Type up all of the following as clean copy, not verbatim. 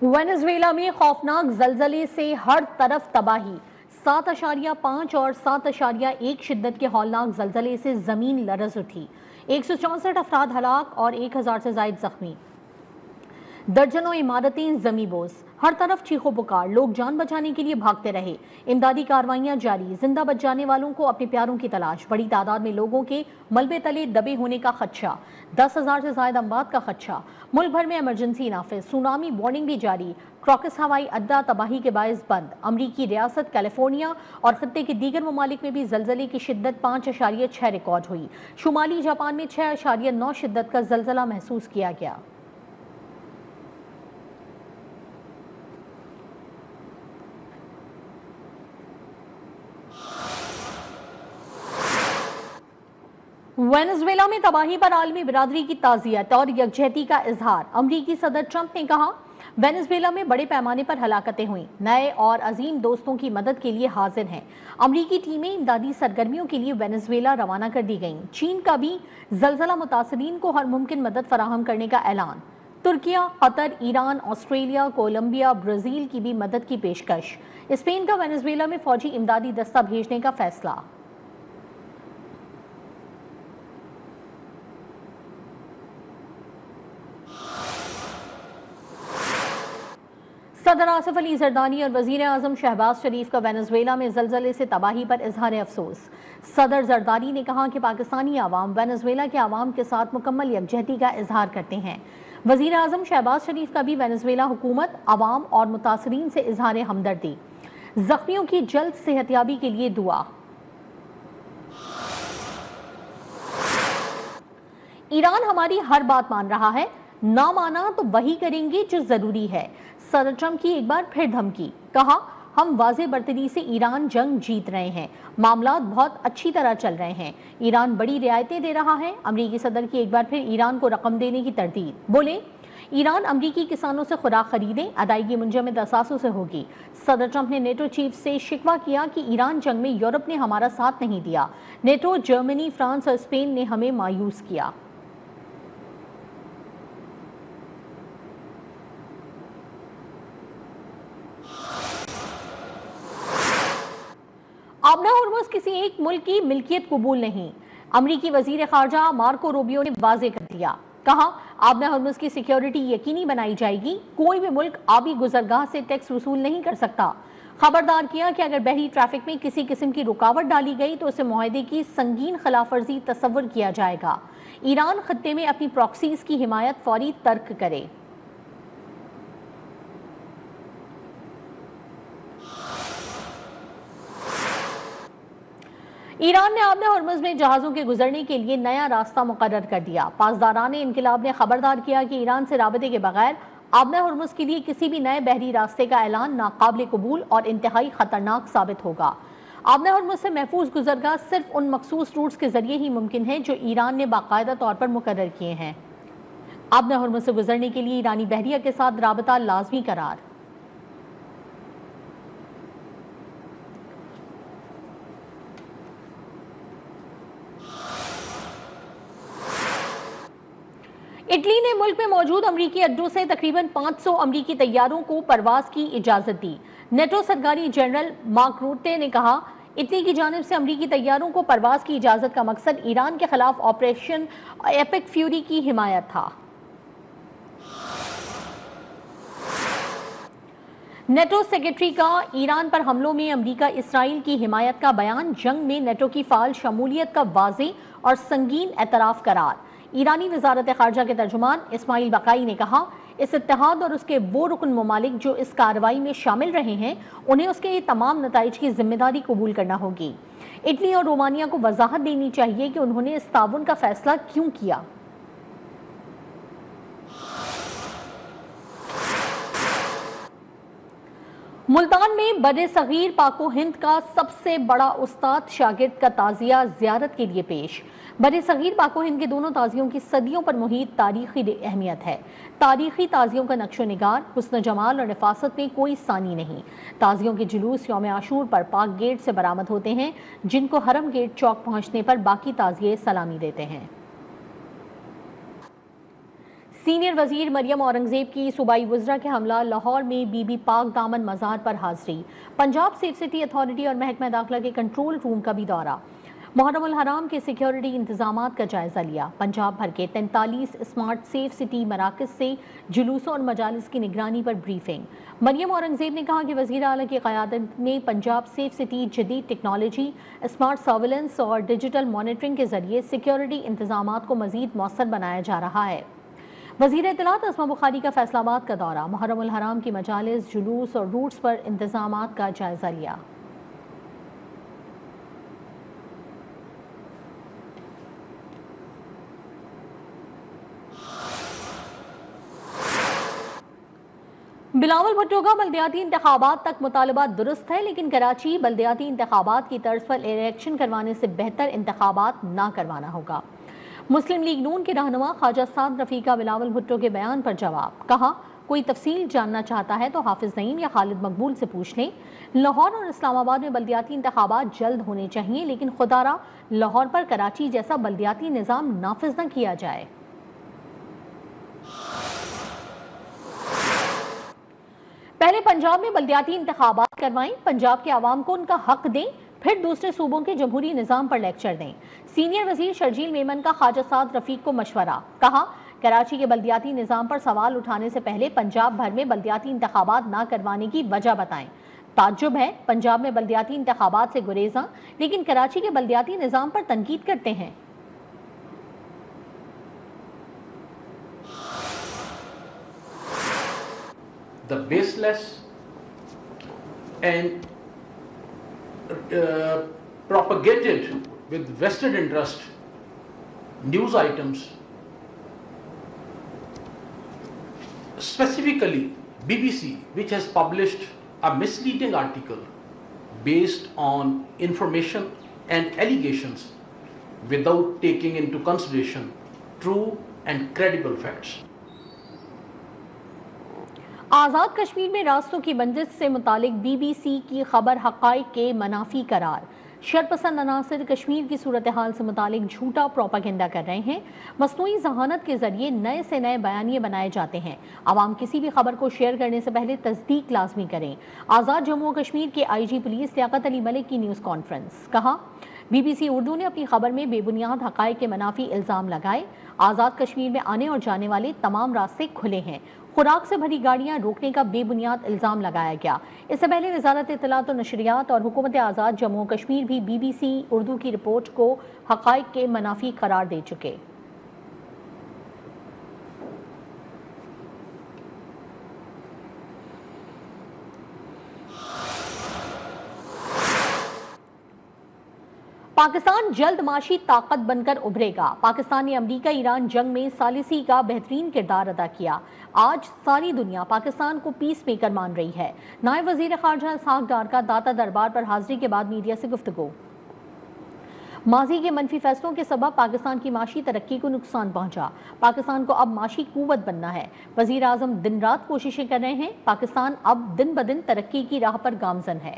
Venezuela में खौफनाक जलजले से हर तरफ तबाही। 7.5 और 7.1 शिद्दत के हौलनाक जलजले से जमीन लरज उठी। 164 अफराद हलाक और 1000 से ज्यादा जख्मी। दर्जनों इमारतें जमीबोस। हर तरफ चीखो पुकार, लोग जान बचाने के लिए भागते रहे। इमदादी कार्रवाइयां जारी, जिंदा बच जाने वालों को अपने प्यारों की तलाश। बड़ी तादाद में लोगों के मलबे तले दबे होने का खदशा। 10,000 से ज्यादा अमवात का खदशा। मुल्क भर में इमरजेंसी नाफिज, सुनामी वार्निंग भी जारी। क्रॉकस हवाई अड्डा तबाही के बायस बंद। अमरीकी रियासत कैलिफोर्निया और खत्ते के दीगर ममालिक में भी जलजले की शिद्दत 5.6 रिकॉर्ड हुई। शुमाली जापान में 6.9 शिद्दत का जलजला महसूस किया गया। वेनेजुएला में तबाही पर आलमी बिरादरी की ताज़ियत और यकजहती का इजहार। अमरीकी सदर ट्रंप ने कहा, वेनेजुएला में बड़े पैमाने पर हलाकतें हुई, नए और अजीम दोस्तों की मदद के लिए हाजिर हैं। अमरीकी टीमें इमदादी सरगर्मियों के लिए वेनेजुएला रवाना कर दी गईं। चीन का भी जलजला मुतासरीन को हर मुमकिन मदद फराहम करने का ऐलान। Turkiye, Qatar, Iran, Australia, Colombia, Brazil की भी मदद की पेशकश। स्पेन का वेनेजुएला में फौजी इमदादी दस्ता भेजने का फैसला। सदर आसिफ अली जरदारी और वजीर आजम शहबाज शरीफ का वेनेजुएला में जलजले से तबाही पर इजहार अफसोस। सदर जरदारी ने कहा कि पाकिस्तानी आवाम वेनेजुएला के आवाम के साथ मुकम्मल यकजहती का इजहार करते हैं। वजीर आजम शहबाज शरीफ का भी वेनेजुएला हुकूमत, आवाम और मुतासरीन से इजहार हमदर्दी। जख्मियों की जल्द सेहतयाबी के लिए दुआ। ईरान हमारी हर बात मान रहा है, ना माना तो वही करेंगे जो जरूरी है। सदर ट्रंप की एक बार फिर धमकी। कहा, हम वाज़े बरतरी से ईरान जंग जीत रहे हैं, मामलात बहुत अच्छी तरह चल रहे हैं, ईरान बड़ी रियायतें दे रहा है। अमरीकी सदर की एक बार फिर ईरान को रकम देने की तरदीद। बोले, ईरान अमरीकी किसानों से खुराक खरीदे, अदायगी मुंजमद असासों से होगी। सदर ट्रंप ने नेटो चीफ से शिकवा किया कि ईरान जंग में यूरोप ने हमारा साथ नहीं दिया। नेटो, जर्मनी, फ्रांस और स्पेन ने हमें मायूस किया। आबना होर्मुज़ किसी एक मुल्क की मिल्कियत कबूल नहीं। अमरीकी वजीर खारजा मार्को रूबियो ने वाजे कर दिया। कहा, आबना होर्मुज़ की सिक्योरिटी यकीनी बनाई जाएगी। कोई भी मुल्क आबी गुजरगाह से टैक्स वसूल नहीं कर सकता। खबरदार किया कि अगर बहरी ट्रैफिक में किसी किस्म की रुकावट डाली गई तो उसे मुआहदे की संगीन खिलाफवर्जी तस्वुर किया जाएगा। ईरान खत्ते में अपनी प्रॉक्सीज की हिमायत फौरी तर्क करे। ईरान ने आबना होर्मुज़ में जहाज़ों के गुजरने के लिए नया रास्ता मुकर्रर कर दिया। पासदारान इनकिलाब ने खबरदार किया कि ईरान से राबते के बगैर आबना होर्मुज़ के लिए किसी भी नए बहरी रास्ते का ऐलान नाकाबिल कबूल और इंतहाई खतरनाक साबित होगा। आबना होर्मुज़ से महफूज गुजरगाह सिर्फ उन मखसूस रूट्स के जरिए ही मुमकिन है जो ईरान ने बाकायदा तौर पर मुकर्रर किए हैं। आबना होर्मुज़ से गुजरने के लिए ईरानी बहरिया के साथ राबता लाजमी करार। इटली ने मुल्क में मौजूद अमरीकी अड्डों से तकरीबन 500 अमरीकी तैयारों को परवाज की इजाजत दी। नेटो सरकारी जनरल मार्क रूटे ने कहा, इटली की जानिब से अमरीकी तैयारों को परवाज की इजाजत का मकसद ईरान के खिलाफ ऑपरेशन एपिक फ्यूरी की हिमायत था। नेटो सेक्रेटरी का ईरान पर हमलों में अमरीका इसराइल की हिमायत का बयान जंग में नेटो की फाल शमूलियत का वाज़े और संगीन एतराफ करार। ईरानी वजारत खारजा के तर्जुमान इस्माइल बकाई ने कहा, इस इत्तेहाद और उसके वो रुकन ममालिक जो इस कार्रवाई में शामिल रहे हैं, उन्हें उसके तमाम नताइज की जिम्मेदारी कबूल करना होगी। इटली और रोमानिया को वजाहत देनी चाहिए कि उन्होंने इस ताउन का फैसला क्यों किया। मुल्तान में बड़े सगीर पाको हिंद का सबसे बड़ा उस्ताद शागिर्द का ताजिया जियारत के लिए पेश। बड़े सगीर पाको हिंद के दोनों ताजियों की सदियों पर मुहित तारीखी अहमियत है। तारीखी ताजियों का नक्शो निगार, हुस्न जमाल और नफासत में कोई सानी नहीं। ताजियों के जुलूस यौम आशूर पर पाक गेट से बरामद होते हैं, जिनको हरम गेट चौक पहुंचने पर बाकी ताजिए सलामी देते हैं। سینئر وزیر مریم اورنگزیب کی صوبائی وزراء کے حملہ، لاہور میں بی بی پاک دامن مزار پر حاضری، پنجاب سیف سٹی اتھارٹی اور محکمہ داخلہ کے کنٹرول روم کا بھی دورہ، محرم الحرام کے سیکیورٹی انتظامات کا جائزہ لیا، پنجاب بھر کے 43 اسمارٹ سیف سٹی مراکز سے جلوسوں اور مجالس کی نگرانی پر بریفنگ۔ مریم اورنگزیب نے کہا کہ وزیر اعلیٰ کی قیادت میں پنجاب سیف سٹی جدید ٹیکنالوجی، اسمارٹ سرویلنس اور ڈیجیٹل مانیٹرنگ کے ذریعے سیکیورٹی انتظامات کو مزید مؤثر بنایا جا رہا ہے۔ وزیر اطلاعات اسما بخاری کا فیصل آباد کا دورہ، محرم الحرام کی مجالس، جلوس اور روٹس پر انتظامات کا جائزہ لیا۔ بلاول بھٹو کا بلدیاتی انتخابات تک مطالبہ درست ہے، لیکن کراچی بلدیاتی انتخابات کی طرز پر الیکشن کروانے سے بہتر انتخابات نہ کروانا ہوگا۔ مسلم لیگ نون کے رہنما خواجہ سعد رفیق کا بلاول بھٹو کے بیان پر جواب، کہا کوئی تفصیل جاننا چاہتا ہے تو حافظ نعیم یا خالد مقبول سے پوچھ لیں۔ لاہور اور اسلام آباد میں بلدیاتی انتخابات جلد ہونے چاہیے، لیکن خدا را لاہور پر کراچی جیسا بلدیاتی نظام نافذ نہ کیا جائے۔ پہلے پنجاب میں بلدیاتی انتخابات کروائیں، پنجاب کے عوام کو ان کا حق دیں، پھر دوسرے صوبوں کے جمہوری نظام پر لیکچر دیں۔ سینئر وزیر شرجیل میمن کا خواجہ سعد رفیق کو مشورہ، کہا کراچی کے بلدیاتی نظام پر سوال اٹھانے سے پہلے پنجاب بھر میں بلدیاتی انتخابات نہ کروانے کی وجہ بتائیں۔ تعجب ہے پنجاب میں بلدیاتی انتخابات سے گریزاں، لیکن کراچی کے بلدیاتی نظام پر تنقید کرتے ہیں۔ The baseless and propagated with vested interest news items, specifically BBC, which has published a misleading article based on information and allegations without taking into consideration true and credible facts. Azad Kashmir میں راستوں کی بندش سے متعلق بی بی سی کی خبر حقائق کے منافی قرار، شرپسند عناصر کشمیر کی صورتحال سے متعلق جھوٹا پروپیگنڈا کر رہے ہیں، مصنوعی ذہانت کے ذریعے نئے سے نئے بیانیے بنائے جاتے ہیں۔ عوام کسی بھی خبر کو شیئر کرنے سے پہلے تصدیق لازمی کریں۔ آزاد جموں و کشمیر کے آئی جی پولیس لیاقت علی ملک کی نیوز کانفرنس، کہا بی بی سی اردو نے اپنی خبر میں بے بنیاد حقائق کے منافی الزام لگائے۔ آزاد کشمیر میں آنے اور جانے والے تمام راستے کھلے ہیں، خوراک سے بھری گاڑیاں روکنے کا بے بنیاد الزام لگایا گیا۔ اس سے پہلے وزارت اطلاعات و نشریات اور حکومت آزاد جموں و کشمیر بھی بی بی سی اردو کی رپورٹ کو حقائق کے منافی قرار دے چکے۔ پاکستان جلد معاشی طاقت بن کر ابھرے گا، پاکستان نے امریکہ ایران جنگ میں ثالثی کا بہترین کردار ادا کیا، آج ساری دنیا پاکستان کو پیس میکر مان رہی ہے۔ نائب وزیر خارجہ اسحاق ڈار کا داتا دربار پر حاضری کے بعد میڈیا سے گفتگو، ماضی کے منفی فیصلوں کے سبب پاکستان کی معاشی ترقی کو نقصان پہنچا، پاکستان کو اب معاشی قوت بننا ہے، وزیر اعظم دن رات کوششیں کر رہے ہیں، پاکستان اب دن بدن ترقی کی راہ پر گامزن ہے۔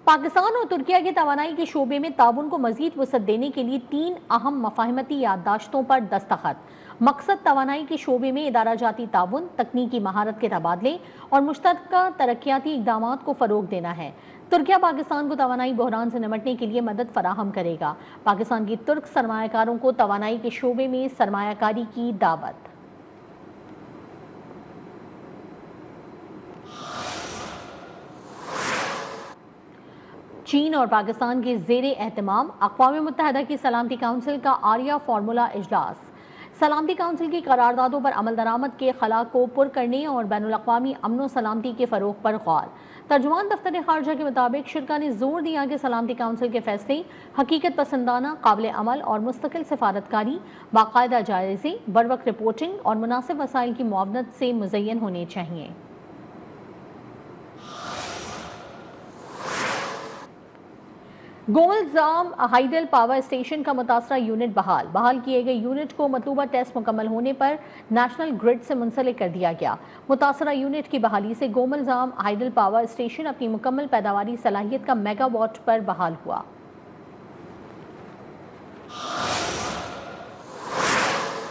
پاکستان اور ترکیہ کے توانائی کے شعبے میں تعاون کو مزید وسعت دینے کے لیے 3 اہم مفاہمتی یادداشتوں پر دستخط، مقصد توانائی کے شعبے میں ادارہ جاتی تعاون، تکنیکی مہارت کے تبادلے اور مشترکہ ترقیاتی اقدامات کو فروغ دینا ہے۔ ترکیہ پاکستان کو توانائی بحران سے نمٹنے کے لیے مدد فراہم کرے گا، پاکستان کی ترک سرمایہ کاروں کو توانائی کے شعبے میں سرمایہ کاری کی دعوت۔ چین اور پاکستان کے زیر اہتمام اقوام متحدہ کی سلامتی کونسل کا آریہ فارمولا اجلاس، سلامتی کونسل کی قراردادوں پر عمل درآمد کے خلا کو پر کرنے اور بین الاقوامی امن و سلامتی کے فروغ پر غور۔ ترجمان دفتر خارجہ کے مطابق شرکاء نے زور دیا کہ سلامتی کونسل کے فیصلے حقیقت پسندانہ، قابل عمل اور مستقل سفارتکاری، باقاعدہ جائزے، بروقت رپورٹنگ اور مناسب وسائل کی معاونت سے مزین ہونے چاہیے۔ گومل ضام ہائیڈل پاور اسٹیشن کا متاثرہ یونٹ بحال کیے گئے یونٹ کو مطلوبہ ٹیسٹ مکمل ہونے پر نیشنل گرڈ سے منسلک کر دیا گیا۔ متاثرہ یونٹ کی بحالی سے گومل ضام ہائیڈل پاور اسٹیشن اپنی مکمل پیداواری صلاحیت کا میگا واٹ پر بحال ہوا۔